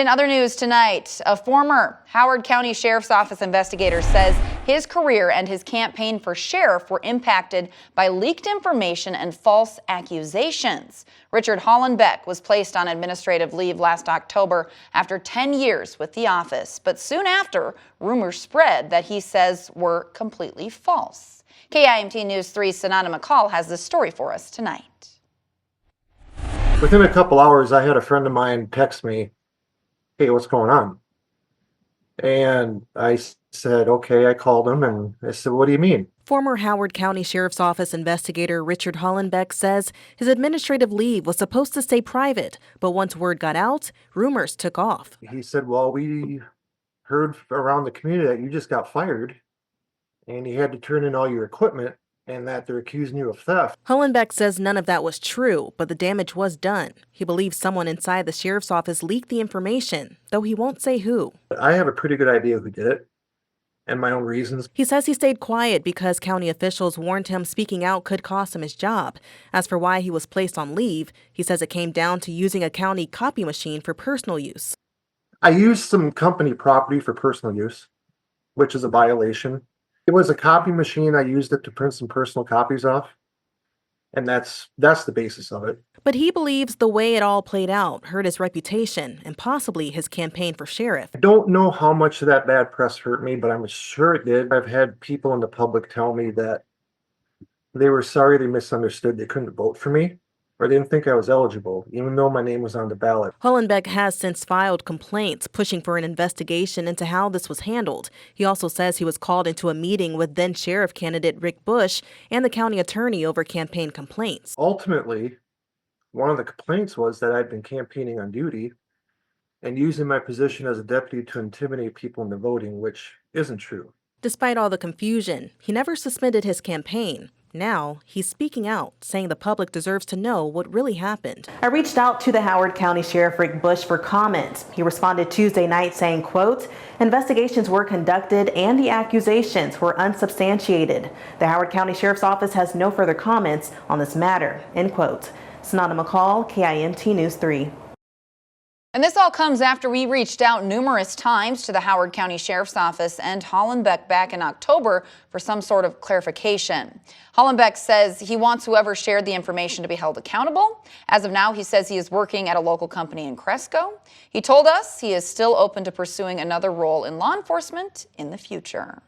In other news tonight, a former Howard County Sheriff's Office investigator says his career and his campaign for sheriff were impacted by leaked information and false accusations. Richard Hollenbeck was placed on administrative leave last October after 10 years with the office, but soon after, rumors spread that he says were completely false. KIMT News 3's Sananda McCall has this story for us tonight. Within a couple hours, I had a friend of mine text me, "Hey, what's going on?" And I said, okay. I called him and I said, "What do you mean?" Former Howard County Sheriff's Office investigator Richard Hollenbeck says his administrative leave was supposed to stay private, but once word got out, rumors took off. He said, "Well, we heard around the community that you just got fired and you had to turn in all your equipment and that they're accusing you of theft." Hollenbeck says none of that was true, but the damage was done. He believes someone inside the sheriff's office leaked the information, though he won't say who. I have a pretty good idea who did it and my own reasons. He says he stayed quiet because county officials warned him speaking out could cost him his job. As for why he was placed on leave, he says it came down to using a county copy machine for personal use. I used some company property for personal use, which is a violation. It was a copy machine. I used it to print some personal copies off, and that's the basis of it. But he believes the way it all played out hurt his reputation and possibly his campaign for sheriff. I don't know how much of that bad press hurt me, but I'm sure it did. I've had people in the public tell me that they were sorry, they misunderstood, they couldn't vote for me, or they didn't think I was eligible, even though my name was on the ballot. Hollenbeck has since filed complaints pushing for an investigation into how this was handled. He also says he was called into a meeting with then sheriff candidate Rick Bush and the county attorney over campaign complaints. Ultimately, one of the complaints was that I'd been campaigning on duty and using my position as a deputy to intimidate people into voting, which isn't true. Despite all the confusion, he never suspended his campaign. Now, he's speaking out, saying the public deserves to know what really happened. I reached out to the Howard County Sheriff Rick Bush for comment. He responded Tuesday night saying, quote, "Investigations were conducted and the accusations were unsubstantiated. The Howard County Sheriff's Office has no further comments on this matter," end quote. Sananda McCall, KIMT News 3. And this all comes after we reached out numerous times to the Howard County Sheriff's Office and Hollenbeck back in October for some sort of clarification. Hollenbeck says he wants whoever shared the information to be held accountable. As of now, he says he is working at a local company in Cresco. He told us he is still open to pursuing another role in law enforcement in the future.